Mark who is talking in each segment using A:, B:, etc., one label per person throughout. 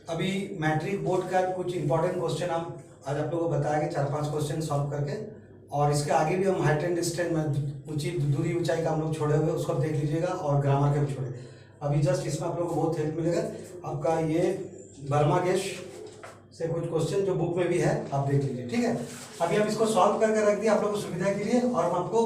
A: अभी matric board का कुछ इंपॉर्टेंट क्वेश्चन हम आज आप लोगों को बताएंगे, 4-5 क्वेश्चन सॉल्व करके। और इसके आगे भी हम हाइट एंड डिस्टेंस में ऊंची दूरी ऊंचाई का हम लोग छोड़े हुए उसको देख लीजिएगा, और ग्रामर के भी छोड़े। अभी जस्ट इसमें आप लोगों को बहुत हेल्प मिलेगा। आपका ये वर्मा गेश से कुछ क्वेश्चन जो बुक में भी है आप देख लीजिए, ठीक है। अभी हम इसको सॉल्व करके रख दिए आप लोगों को सुविधा के लिए, और हम आपको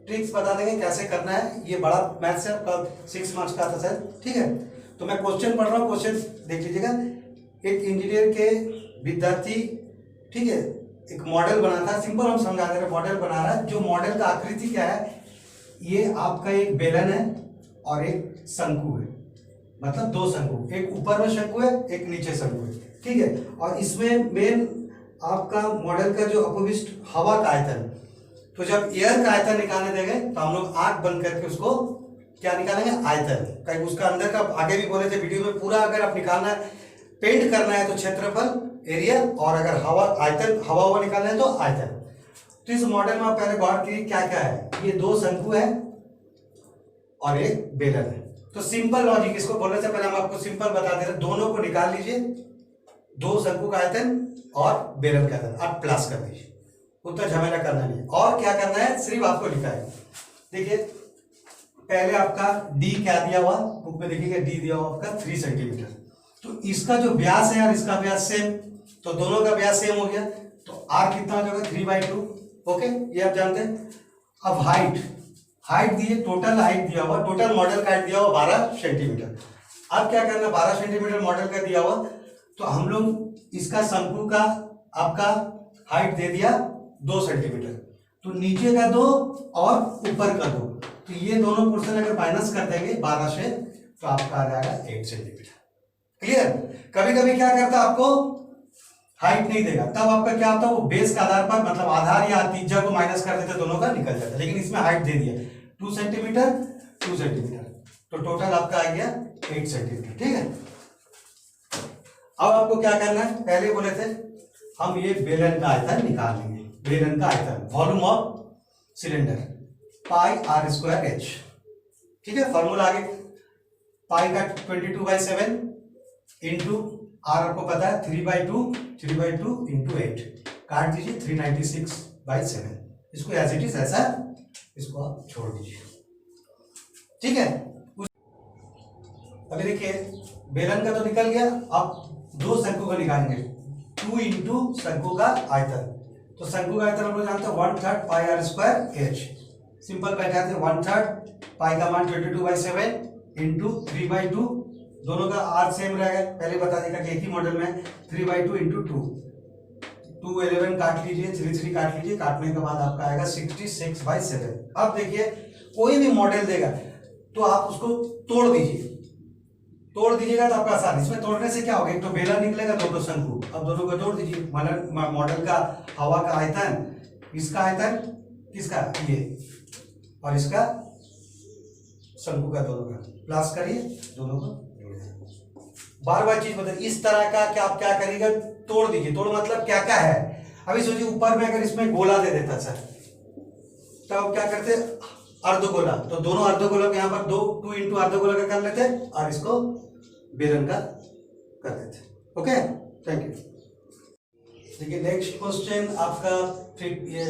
A: ट्रिक्स बता देंगे कैसे करना है। ये बड़ा मैथ्स है, आपका 6 मार्क्स का आता है, ठीक है। तो मैं क्वेश्चन पढ़ रहा हूँ, क्वेश्चन देख लीजिएगा। एक इंजीनियर के विद्यार्थी, ठीक है, एक मॉडल बनाता है। सिंपल हम समझा दे रहे, मॉडल बना रहा है। जो मॉडल का आकृति क्या है, ये आपका एक बेलन है और एक शंकु है, मतलब दो शंकु, एक ऊपर में शंकु है, एक नीचे शंकु है, ठीक है। और इसमें मेन आपका मॉडल का जो अपविष्ट हवा का आयतन, तो जब एयर का आयतन निकालने देंगे तो हम लोग आंख बंद करके उसको क्या निकालेंगे, आयतन। कहीं उसका अंदर का, आगे भी बोले थे वीडियो में, पूरा अगर आप निकालना है, पेंट करना है तो क्षेत्रफल, एरिया, और अगर हवा आयतन, हवा निकालना है तो आयतन। तो इस मॉडल में आप पहले गौर कीजिए क्या क्या है। ये दो शंकु है और एक बेलन है। तो सिंपल लॉजिक, इसको बोलने से पहले हम आपको सिंपल बता दे रहे, दोनों को निकाल लीजिए, दो शंकु का आयतन और बेलन का आयतन आप प्लस कर दीजिए, उतना झमेला करना नहीं है। और क्या करना है, सिर्फ आपको लिखा है। देखिए पहले आपका डी क्या दिया हुआ, बुक में देखिएगा डी दिया हुआ आपका 3 सेंटीमीटर। तो इसका जो व्यास है और इसका व्यास सेम, तो दोनों का व्यास सेम हो गया, तो आर कितना हो जाएगा 3/2। ओके, ये आप जानते हैं। अब हाइट दिए, टोटल हाइट दिया हुआ, टोटल मॉडल का हाइट दिया हुआ 12 सेंटीमीटर। अब क्या करना, 12 सेंटीमीटर मॉडल का दिया हुआ, तो हम लोग इसका शंकु का आपका हाइट दे दिया 2 सेंटीमीटर, तो नीचे का 2 और ऊपर का 2, तो ये दोनों पोर्शन अगर माइनस कर देंगे 12 से, तो आपका आ जाएगा 8 सेंटीमीटर। क्लियर। कभी कभी क्या करता है, आपको हाइट नहीं देगा, तब आपका क्या होता है, वो बेस के आधार पर, मतलब आधार या त्रिज्या को माइनस कर देते, दोनों का निकल जाता है। लेकिन इसमें हाइट दे दिया 2 सेंटीमीटर, 2 सेंटीमीटर, तो टोटल आपका आ गया 8 सेंटीमीटर, ठीक है। अब आपको क्या करना है, पहले बोले थे हम ये बेलन का आयतन निकाल लेंगे। बेलन का आयतन, volume of cylinder, pi r square h, ठीक है। फॉर्मूला आगे, पाई का 22/7 इंटू आर आपको पता है 3/2 इंटू 8, काट दीजिए 396/7। इसको एज इट इज ऐसा, इसको आप छोड़ दीजिए, ठीक है। अभी देखिए बेलन का तो निकल गया, अब दो शंकु का निकालेंगे, 2 इंटू शंकु का आयतन। तो शंकु का आयतन हम लोग जानते हैं 1/3 पाई r स्क्वायर h। सिंपल बैठा थे 1/3 पाई का मान 22/7 इंटू 3/2, दोनों का r सेम रहेगा। पहले बता देगा कि एक ही मॉडल में 3/2 इंटू 2 11 काट लीजिए, 3 काट लीजिए, काटने के बाद आपका आएगा 66/7। अब देखिए कोई भी मॉडल देगा तो आप उसको तोड़ दीजिएगा तो आपका आसान। इसमें तोड़ने से क्या होगा, एक तो बेलन निकलेगा, दो शंकु, अब दोनों को जोड़ दीजिए। मॉडल का हवा का आयतन, इसका आयतन किसका, ये, और इसका शंकु का, दोनों का प्लस करिए, दोनों को बार बार चीज बता। इस तरह का क्या आप क्या करिएगा, तोड़ दीजिए। तोड़ मतलब क्या क्या है, अभी सोचिए ऊपर में अगर इसमें गोला दे देता सर, तब तो क्या करते, अर्धगोला, तो दोनों अर्धगोला के यहाँ पर 2 इंटू अर्धगोला का कर लेते और इसको बेलन का कर देते। Okay, thank you. देखिए नेक्स्ट क्वेश्चन आपका फिर ये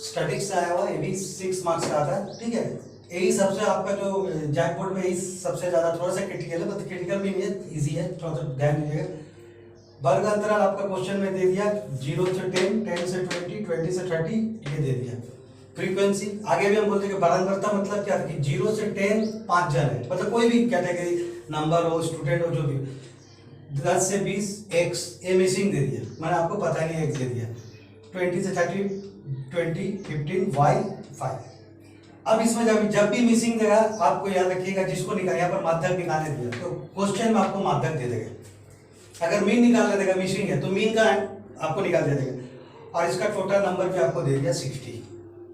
A: स्टैटिक्स से आया हुआ, ये भी 6 मार्क्स का आता है, ठीक है। यही सबसे आपका जो जैक बोर्ड में यही सबसे ज्यादा थोड़ा सा क्रिटिकल है, मतलब क्रिटिकल भी नहीं है, इजी है, थोड़ा सा ध्यान दीजिएगा। वर्ग अंतराल आपका क्वेश्चन में दे दिया 0 से 10, 10 से 20, 20 से 30, ये दे दिया। फ्रीक्वेंसी आगे भी हम बोलते हैं कि बारंबारता, मतलब क्या कि 0 से 10 5 जन है, मतलब कोई भी कैटेगरी नंबर हो, स्टूडेंट हो, जो भी, 10 से 20 x, ए मिसिंग दे दिया, मैंने आपको पता नहीं x दे दिया। 20 से 30, 20, 15, y 5। अब इसमें जब भी मिसिंग देगा आपको याद रखिएगा, जिसको निकाल, यहाँ पर माध्यक निकालने दिया तो क्वेश्चन में आपको माध्यक दे देगा। अगर मीन निकालने देगा, मिसिंग है तो मीन का आपको निकाल दे देगा। और इसका टोटल नंबर भी आपको दे दिया 60।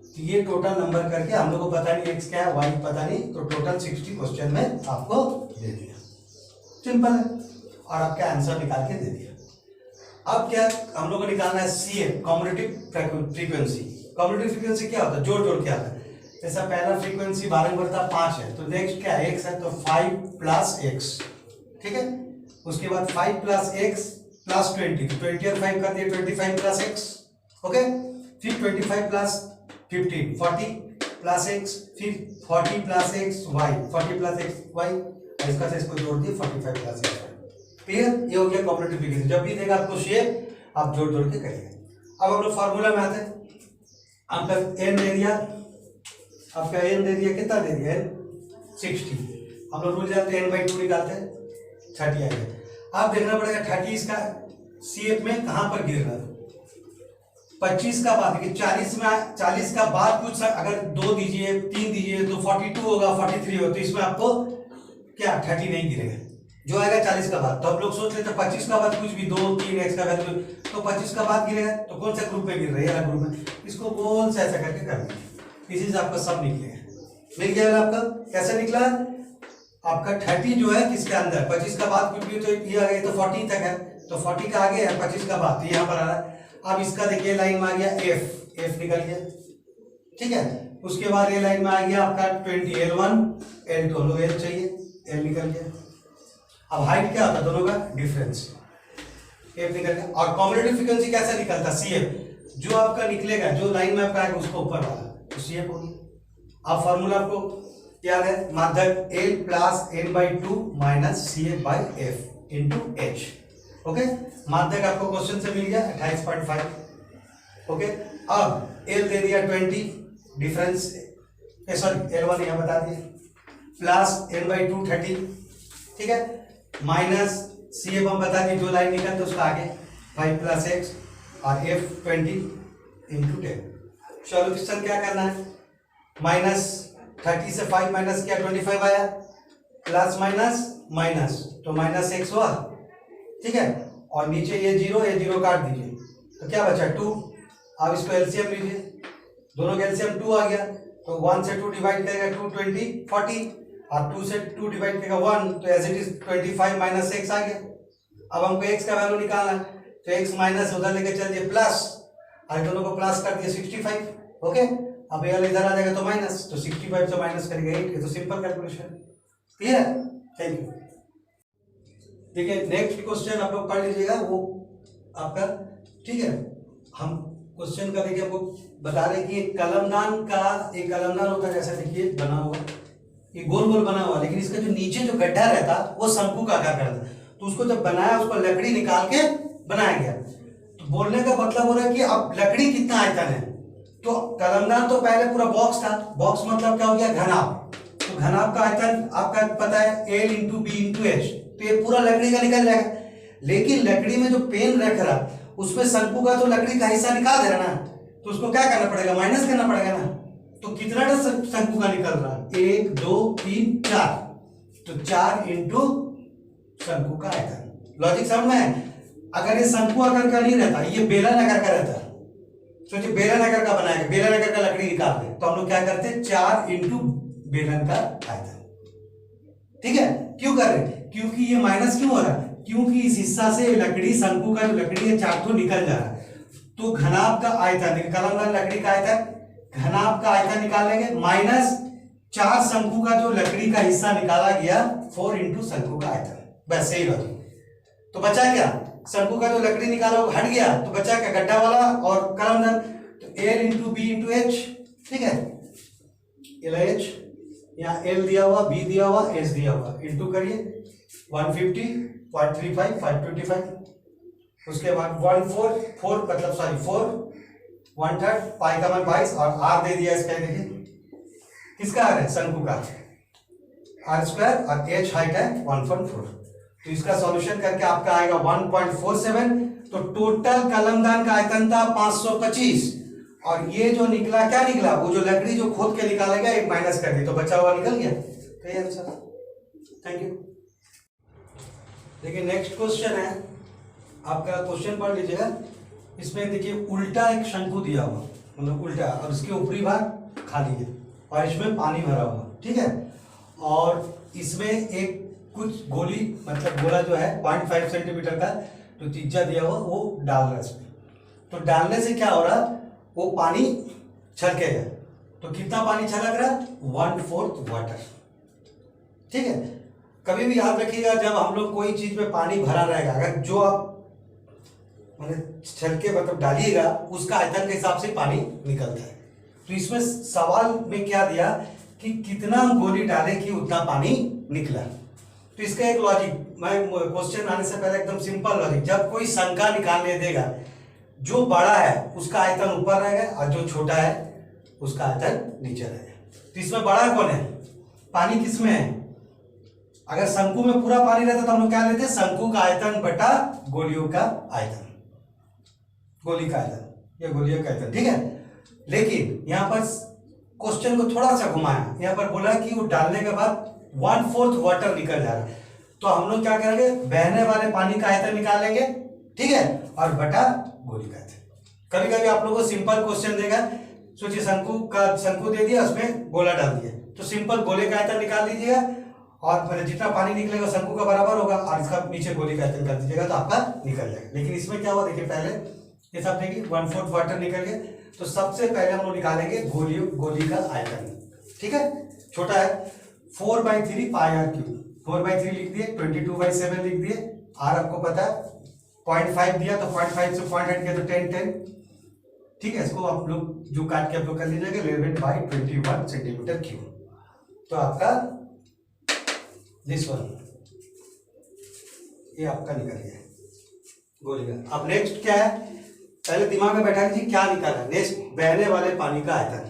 A: तो ये टोटल नंबर करके हम लोग को पता नहीं x क्या है, y पता नहीं, तो टोटल 60 क्वेश्चन में आपको दे दिया। सिंपल है, और आपका आंसर निकाल के दे दिया। अब क्या हम लोग को निकालना है CF, cumulative frequency. Cumulative frequency क्या होता है, जोड़ के आता है। जैसा पहला फ्रीक्वेंसी बारंबारता 5 है, तो नेक्स्ट क्या है, x है, तो 5 + x, ठीक है। उसके बाद 5 प्लस एक्स प्लस 20, 20 और 5 कर दिए 25 प्लस एक्स, ओके। फिर 25 प्लस 15 40 प्लस एक्स, फिर 40 plus x y, 40 plus x y, इसका से इसको जोड़ दिए 45 प्लस एक्स वाई। क्लियर? ये हो गया कॉम्प्लीमेंटिफिकेशन। जब भी देगा आपको शेप आप जोड़ जोड़ के करिए। अब हम लोग फार्मूला में आते हैं। आपका एन दे दिया, आपका एन दे दिया, कितना दे दिया? एन 60। हम लोग रूल जानते हैं, n/2 निकालते हैं, 30 आएगा। अब देखना पड़ेगा 30 इसका सीएफ में कहां पर गिर रहा है। 25 का बाद, देखिए 40 में 40 का बाद कुछ अगर 2 दीजिए 3 दीजिए तो 42 होगा, 43 होगा, तो इसमें आपको क्या 30 नहीं गिरेगा, जो आएगा 40 का बाद। तो हम लोग सोच लेते 25 का बाद कुछ भी 2 3 एक्स का वैल्यू, तो 25 का बाद गिरेगा, तो कौन सा ग्रुप में गिर रहा है? ग्रुप में। इसको गोल से ऐसा करके कर देंगे, इसी से आपका सब निकलेगा। मिल गया आपका? कैसे निकला? आपका 30 जो है किसके अंदर, 25 का बाद कुछ भी, तो ये आ गया, तो 40 तक है, तो 40 का आगे है 25 का बाद, यहाँ पर आ रहा है। अब इसका देखिए लाइन में आ गया एफ निकल गया, ठीक है। उसके बाद ये लाइन में आ गया आपका 20 L1 L2, हम लोग L चाहिए, L निकल गया। अब हाइट क्या होता है दोनों का डिफरेंस, एफ निकल गया। और कॉम्बिनेटिव फ्रीक्वेंसी कैसे निकलता? सीएफ, जो आपका निकलेगा, जो लाइन में आपका आएगा उसको ऊपर वाला, तो सीएफ होगी। अब फॉर्मूला आपको याद है, माध्यक L plus n/2 minus CF/F into H, okay. माध्यक आपको क्वेश्चन से मिल गया 28.5, ओके। अब L दे दिया 20, डिफरेंस सॉरी L1 यहाँ बता दिए, प्लस n/2 30, ठीक है, माइनस CF हम बता दिए, जो लाइन निकलते उसका आगे 5 प्लस एक्स और F 20 इंटू 10। सॉल्यूशन क्या करना है? माइनस 30 से 5 माइनस किया 25 आया, प्लस माइनस माइनस, तो माइनस एक्स हुआ, ठीक है। और नीचे ये जीरो काट दीजिए, तो क्या बचा 2। अब इसको एलसीएम लीजिए, दोनों का एलसीएम 2 आ गया, तो 1 से 2 डिवाइड करेगा 2 20 40, और 2 से 2 डिवाइड करेगा 1, तो as it is 25 minus x आ गया। अब हमको एक्स का वैल्यू निकालना है, तो एक्स माइनस उधर लेके चल दिए प्लस, और दोनों को प्लस कर दिया 65, ओके। अब ये इधर आ जाएगा तो माइनस, तो 65 से माइनस करेंगे 8, ये तो सिंपल कैलकुलेशन। क्लियर है? Thank you. देखिए नेक्स्ट क्वेश्चन आप लोग पढ़ लीजिएगा, वो आपका, ठीक है। हम क्वेश्चन का देखिए आपको बता रहे हैं कि एक कलमदान होता है, जैसा देखिए बना हुआ, ये गोल गोल बना हुआ, लेकिन इसका जो नीचे जो गड्ढा रहता वो शंकु का आकार करता, तो उसको जब बनाया उसको लकड़ी निकाल के बनाया गया। तो बोलने का मतलब हो रहा है कि अब लकड़ी कितना आयतन है, तो कलमदान तो पहले पूरा बॉक्स था, बॉक्स मतलब क्या हो गया? घनाभ। तो घनाभ का आयतन आपका पता है L into b into h, तो ये पूरा लकड़ी का निकल जाएगा। लेकिन लकड़ी में जो पेन रख रहा उसमें शंकु का तो लकड़ी का हिस्सा निकाल दे रहा ना, तो उसको क्या करना पड़ेगा? माइनस करना पड़ेगा ना। तो कितना शंकु का निकल रहा है? 1 2 3 4, तो 4 इंटू शंकु का आयतन। लॉजिक समझ में है? अगर ये शंकु आकार का नहीं रहता, ये बेलन आकार का रहता, सोचिए बेलन आकार का बनाएगा, बेलन आकार का लकड़ी निकाल दे, तो हम लोग क्या करते हैं? 4 इंटू बेलन का आयतन, ठीक है। क्यों कर रहे? क्योंकि ये माइनस क्यों हो रहा है? क्योंकि इस हिस्सा से लकड़ी, शंकु का जो लकड़ी है 4 तो निकल जा रहा है, तो घनाभ का आयतन, कलमदान लकड़ी का आयतन, घनाभ का आयतन निकालेंगे, माइनस 4 शंकु का जो लकड़ी का हिस्सा निकाला गया 4 इंटू शंकु का आयतन, बस सही लॉजिक। तो बचा क्या? शंकु का जो लकड़ी निकाला वो हट गया, तो बचा क्या? गड्ढा वाला और कलमदान, तो L into b into h, ठीक है। LH, यहाँ L दिया हुआ, B दिया हुआ, H दिया हुआ, इंटू करिए 150 0.35 525, उसके बाद 4 मतलब सॉरी 4 1/3 पाई का मान 22, और R दे दिया इसका, देखिए किसका R है? शंकु का, R² और H हाइट है 1.4, तो इसका सॉल्यूशन करके आपका आएगा 1.47। तो टोटल कलमदान का आयतन था 525, और ये जो निकला क्या निकला? वो जो लकड़ी जो खोद के निकालेगा एक माइनस कर दी, तो बचा हुआ निकल गया। सही आंसर, थैंक यू। देखिए नेक्स्ट क्वेश्चन है आपका, क्वेश्चन पढ़ लीजिएगा। इसमें देखिए उल्टा एक शंकु दिया हुआ, मतलब उल्टा, और इसके ऊपरी भाग खाली है, और इसमें पानी भरा हुआ, ठीक है। और इसमें एक कुछ गोली, मतलब गोला जो है 0.5 सेंटीमीटर का जो तीजा दिया हुआ वो डाल रहा है इसमें। तो डालने से क्या हो रहा? वो पानी छलकेगा, तो कितना पानी छलक रहा? 1/4 वाटर, ठीक है। कभी भी याद रखिएगा, जब हम लोग कोई चीज में पानी भरा रहेगा, अगर जो आप छलके मतलब डालिएगा उसका आयतन के हिसाब से पानी निकलता है। तो इसमें सवाल में क्या दिया कि कितना गोली डाले कि उतना पानी निकला। तो इसका एक लॉजिक, मैं क्वेश्चन आने से पहले एकदम सिंपल लॉजिक, जब कोई संख्या निकालने देगा, जो बड़ा है उसका आयतन ऊपर रहेगा और जो छोटा है उसका आयतन नीचे रहेगा। तो इसमें बड़ा कौन है, पानी किसमें है? अगर शंकु में पूरा पानी रहता तो हम लोग क्या लेते, शंकु का आयतन बटा गोलियों का आयतन, गोली का आयतन, ये गोलियों का आयतन, ठीक है। लेकिन यहाँ पर क्वेश्चन को थोड़ा सा घुमाया, यहाँ पर बोला कि वो डालने के बाद 1/4 वाटर निकल जा रहा है, तो हम लोग क्या करेंगे, बहने वाले पानी का आयतन निकालेंगे, ठीक है, और बटा गोली का आयतन। कभी कभी आप लोगों को सिंपल क्वेश्चन देगा, सोचिए शंकु दे दिया, उसमें गोला डाल दिया, तो सिंपल गोले का आयतन निकाल लीजिएगा और मतलब जितना पानी निकलेगा शंकु का बराबर होगा और इसका नीचे गोली का आयतन कर दीजिएगा तो आपका निकल जाएगा। लेकिन इसमें क्या हुआ देखिए, पहले ये सब देखिए 1/4 वाटर निकल गया, तो सबसे पहले हम लोग निकालेंगे गोली का आयतन, ठीक है। छोटा है 4/3 पाई आर क्यूब, 4/3 लिख दिए, 22/7 लिख दिए, आर आपको पता है 0.5 दिया तो 0.5 से 0.8 किया तो 10, ठीक है। इसको आप लोग जो काट के आप लोग कर लीजिएगा 11/21 सेंटीमीटर क्यूब। तो आपका दिस वन ये आपका निकल गया गोली का। अब नेक्स्ट क्या है, पहले दिमाग में बैठा लीजिए क्या निकाला। नेक्स्ट बहने वाले पानी का आयतन।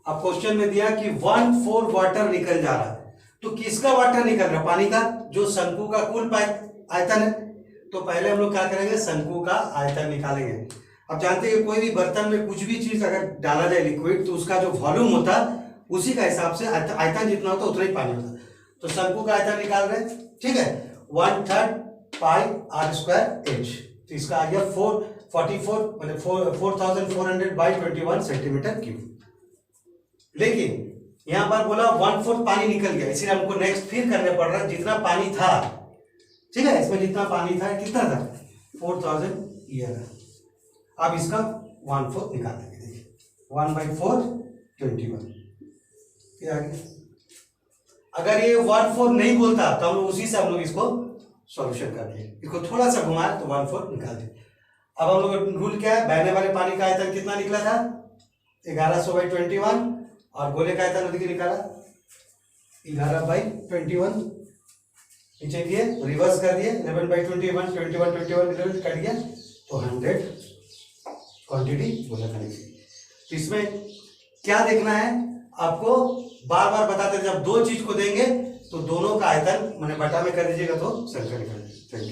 A: अब क्वेश्चन में दिया कि 1/4 वाटर निकल जा रहा है, तो किसका वाटर निकल रहा है, पानी का, जो शंकु का कुल आयतन है। तो पहले हम लोग क्या करेंगे, शंकु का आयतन निकालेंगे। अब जानते हैं कोई भी बर्तन में कुछ भी चीज अगर डाला जाए लिक्विड, तो उसका जो वॉल्यूम होता है उसी का हिसाब से आयतन जितना होता है उतना ही पानी होता है। तो शंकु का आयतन निकाल रहे हैं, ठीक है, 1/3 पाई आर स्क्वायर एच। तो इसका आ गया 44 मतलब 4400/21 सेंटीमीटर क्यूब। लेकिन यहां पर बोला 1/4 पानी निकल गया, इसलिए हमको नेक्स्ट फिर करने पड़ रहा है जितना पानी था, ठीक है, इसमें जितना पानी था कितना था 4000 ईयर। अब इसका 1/4 निकाल देंगे, देखिए 1/4 21 ये आ गया। अगर ये 1/4 नहीं बोलता तो हम लोग उसी से हम लोग इसको सॉल्यूशन कर दिए, इसको थोड़ा सा घुमाए तो 1/4 निकाल दिए। अब हम लोग रूल क्या है, बहने वाले पानी का आयतन कितना निकला था 1100/21 और गोले का आयतन देखिए निकाला 11/21, नीचे दिए रिवर्स कर दिए 11/21 21 कट गया तो 100 क्वांटिटी गोला का निकली। तो इसमें क्या देखना है आपको, बार बार बताते हैं, जब दो चीज को देंगे तो दोनों का आयतन मैंने बटा में कर दीजिएगा तो संख्या निकल जाएगी। Thank you.